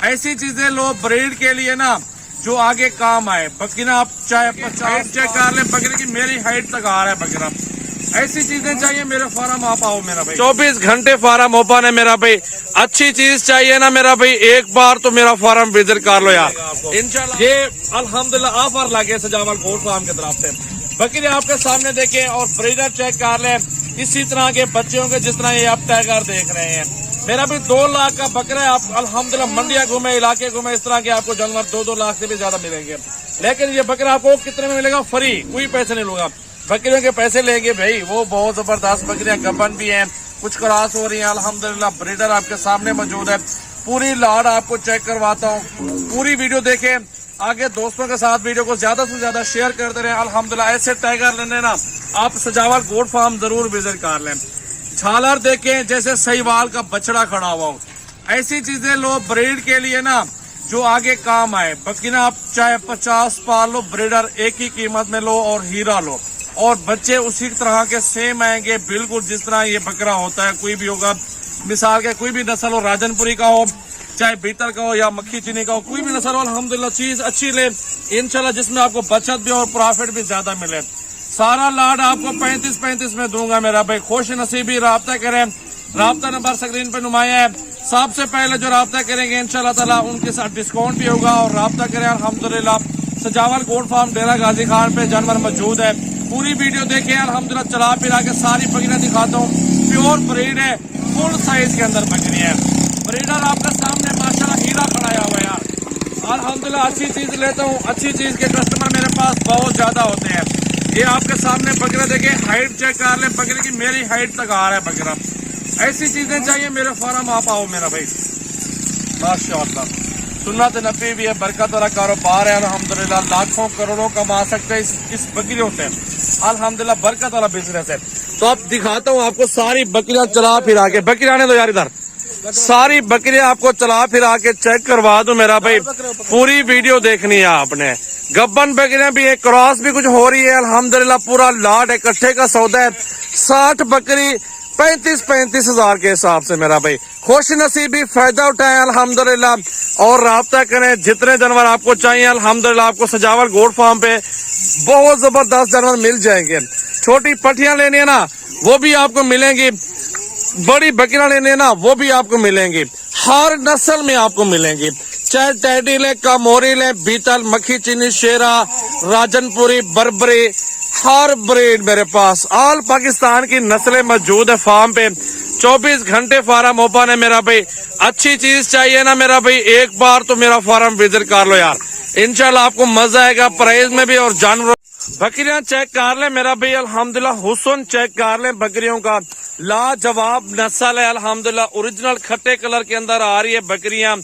ऐसी चीजें लो ब्रीड के लिए ना जो आगे काम आए। बकरा आप चाहे 50 चेक कर ले, बकरे की मेरी हाइट तक आ रहा है बकरा। ऐसी चीजें चाहिए मेरे फार्म आप आओ मेरा भाई। 24 घंटे फार्म ओपन है मेरा भाई। अच्छी चीज चाहिए ना मेरा भाई, एक बार तो मेरा फार्म विजिट कर लो यार इंशाल्लाह। ये अल्हम्दुलिल्लाह ऑफर लगे सजावल गोट फार्म की तरफ से। बकरे आपके सामने देखें और ब्रीडर चेक कर ले इसी तरह के बच्चों के जिस तरह ये आप टाइगर देख रहे हैं। मेरा भी 2 लाख का बकरा है। आप अल्हम्दुलिल्लाह मंडिया घूमे, इलाके घूमे, इस तरह के आपको जानवर 2-2 लाख से भी ज्यादा मिलेंगे। लेकिन ये बकरा आपको कितने में मिलेगा? फ्री, कोई पैसे नहीं लूंगा। बकरियों के पैसे लेंगे भाई, वो बहुत जबरदस्त बकरियां गबन भी हैं, कुछ क्रॉस हो रही हैं अल्हम्दुलिल्लाह। ब्रीडर आपके सामने मौजूद है। पूरी लाड आपको चेक करवाता हूँ, पूरी वीडियो देखें। आगे दोस्तों के साथ वीडियो को ज्यादा से ज्यादा शेयर करते रहे। अल्हम्दुलिल्लाह ऐसे टाइगर लेने ना आप सजावल गोट फार्म जरूर विजिट कर लें। झालर देखें जैसे सहीवाल का बछड़ा खड़ा हुआ हो। ऐसी चीजें लो ब्रीड के लिए ना जो आगे काम आए। बकरा आप चाहे 50 पाल लो, ब्रीडर एक ही कीमत में लो और हीरा लो, और बच्चे उसी तरह के सेम आएंगे बिल्कुल जिस तरह ये बकरा होता है। कोई भी होगा, मिसाल के कोई भी नस्ल हो, राजनपुरी का हो, चाहे बीतर का हो या मक्खी चीनी का हो, कोई भी नस्ल हो, अल्हम्दुलिल्लाह चीज अच्छी ले इंशाल्लाह, जिसमें आपको बचत भी और प्रॉफिट भी ज्यादा मिले। सारा लाड आपको 35-35 में दूंगा मेरा भाई। खुश नसीबी राब्ता करें। राब्ता नंबर स्क्रीन पे नुमाया है। सबसे पहले जो राब्ता करेंगे इंशाल्लाह ताला उनके साथ डिस्काउंट भी होगा। और राब्ता करें अल्हम्दुलिल्लाह। सजावल गोट फार्म डेरा गाजी खान पे जानवर मौजूद है। पूरी वीडियो देखें अल्हम्दुलिल्लाह। चला फिरा के सारी बकरियां दिखाता हूँ। प्योर ब्रीड है, फुल साइज के अंदर बकरियां है। ब्रीडर आपके सामने माशाल्लाह हीरा खड़ाया हुआ है यार अल्हम्दुलिल्लाह। अच्छी चीज लेता हूँ, अच्छी चीज के कस्टमर मेरे पास बहुत ज्यादा होते हैं। ये आपके सामने बकरा देखे, हाइट चेक कर ले, बकरे की मेरी हाइट तक आ रहा है बकरा। ऐसी चीजें चाहिए मेरे फार्म आप आओ मेरा भाई। माशाअल्लाह सुन्नत नबी भी है, बरकत वाला कारोबार है अल्हम्दुलिल्लाह। लाखों करोड़ों कमा सकते हैं इस बकरियों से अल्हम्दुलिल्लाह। बरकत वाला बिजनेस है। तो अब दिखाता हूँ आपको सारी बकरियां चला फिरा के। बकरी आने दो यार इधर। सारी बकरियां आपको चला फिरा के चेक करवा दूं मेरा भाई। पूरी वीडियो देखनी है आपने। गब्बन बकरियां भी है, क्रॉस भी कुछ हो रही है अल्हम्दुलिल्लाह। पूरा लाट इकट्ठे का सौदा है। 60 बकरी 35-35 हजार के हिसाब से मेरा भाई। खुश नसीबी फायदा उठाएं अल्हम्दुलिल्लाह। और राब्ता करें, जितने जानवर आपको चाहिए अल्हम्दुलिल्लाह आपको सजावल गोट फार्म पे बहुत जबरदस्त जानवर मिल जाएंगे। छोटी पट्टियां लेनी है ना वो भी आपको मिलेंगी, बड़ी बकरियां लेनी है ना वो भी आपको मिलेंगी। हर नस्ल में आपको मिलेंगी, चाहे टैडी ले, कामोरी ले, बीतल, मक्खी चीनी, शेरा, राजनपुरी, बर्बरी, हर ब्रीड मेरे पास ऑल पाकिस्तान की नस्लें मौजूद है फार्म पे। 24 घंटे फार्म ओपन है मेरा भाई। अच्छी चीज चाहिए ना मेरा भाई, एक बार तो मेरा फार्म विजिट कर लो यार इंशाल्लाह आपको मजा आएगा प्राइस में भी। और जानवर बकरियां चेक कर ले मेरा भाई अल्हम्दुलिल्लाह। हुस्न चेक कर ले बकरियों का, लाजवाब नस्ल है अल्हम्दुलिल्लाह। ओरिजिनल खट्टे कलर के अंदर आ रही है बकरियां।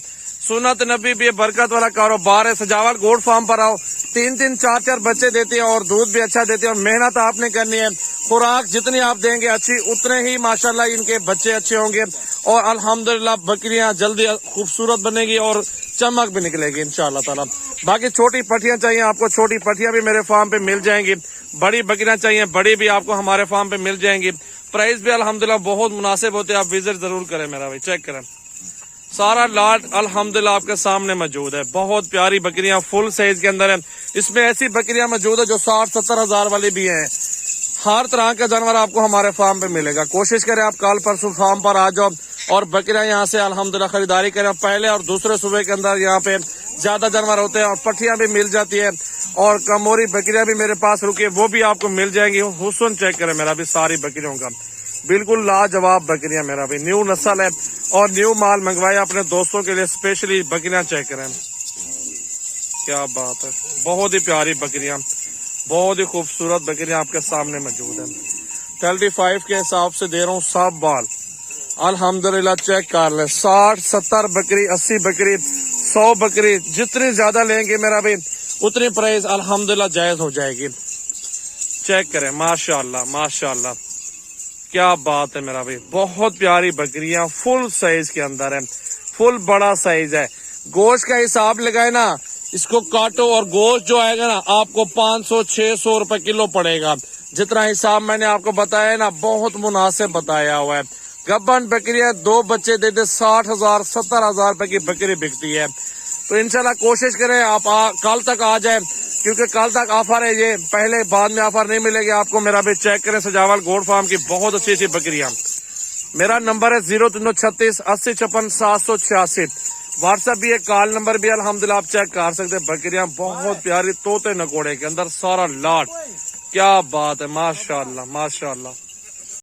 सुन्नत नबी भी बरकत वाला कारोबार है। सजावल गोट फार्म पर आओ। 3-3 4-4 बच्चे देते हैं और दूध भी अच्छा देते हैं। और मेहनत आपने करनी है। खुराक जितनी आप देंगे अच्छी, उतने ही माशाल्लाह इनके बच्चे अच्छे होंगे। और अल्हम्दुलिल्लाह बकरियां जल्दी खूबसूरत बनेगी और चमक भी निकलेगी इंशाल्लाह ताला। बाकी छोटी पट्टियां चाहिए आपको, छोटी पट्टियां भी मेरे फार्म पे मिल जाएंगी। बड़ी बकरियां चाहिए, बड़ी भी आपको हमारे फार्म पे मिल जाएंगी। प्राइस भी अल्हम्दुलिल्लाह बहुत मुनासिब होते हैं। आप विजिट जरूर करें मेरा भाई, चेक करें। सारा लाट अल्हम्दुलिल्लाह आपके सामने मौजूद है। बहुत प्यारी बकरियां फुल साइज के अंदर है। इसमें ऐसी बकरियां मौजूद है जो 60-70 हजार वाली भी हैं। हर तरह का जानवर आपको हमारे फार्म पे मिलेगा। कोशिश करें आप कल परसों फार्म पर आ जाओ और बकरियां यहाँ से अल्हम्दुलिल्लाह खरीदारी करें। पहले और दूसरे सूबे के अंदर यहाँ पे ज्यादा जानवर होते हैं और पट्टियां भी मिल जाती है। और कमोरी बकरियां भी मेरे पास रुकी है, वो भी आपको मिल जाएंगी। हुस्न चेक करें मेरा भी सारी बकरियों का, बिल्कुल लाजवाब बकरियां मेरा भी। न्यू नस्ल है और न्यू माल मंगवाया अपने दोस्तों के लिए स्पेशली। बकरियां चेक करें, क्या बात है। बहुत ही प्यारी बकरियां, बहुत ही खूबसूरत बकरियां आपके सामने मौजूद है। 35 के हिसाब से दे रहा हूँ सब बाल अल्हम्दुलिल्लाह। चेक कर ले 60-70 बकरी, 80 बकरी, 100 बकरी, जितनी ज्यादा लेंगे मेरा भी उतनी प्राइस अल्हम्दुलिल्लाह जायज हो जाएगी। चेक करें माशाअल्लाह माशाअल्लाह, क्या बात है मेरा भाई। बहुत प्यारी बकरियां फुल साइज के अंदर है, फुल बड़ा साइज है। गोश्त का हिसाब लगाए ना, इसको काटो और गोश्त जो आएगा ना आपको 500-600 रुपए किलो पड़ेगा। जितना हिसाब मैंने आपको बताया ना बहुत मुनासिब बताया हुआ है। गब्बन बकरियां 2 बच्चे दे दे 60,000 70,000 रुपए की बकरी बिकती है। तो इंशाल्लाह कोशिश करें आप कल तक आ जाए, क्योंकि कल तक ऑफर है ये, पहले बाद में ऑफर नहीं मिलेगी आपको। मेरा भी चेक करें सजावल गोड फार्म की बहुत अच्छी अच्छी बकरियां। मेरा नंबर है 0336 80 56 786। व्हाट्सएप भी है, कॉल नंबर भी अल्हम्दुलिल्लाह आप चेक कर सकते हैं। बकरियां बहुत प्यारी तोते नकोड़े के अंदर सारा लाट, क्या बात है, माशाअल्लाह माशाअल्लाह।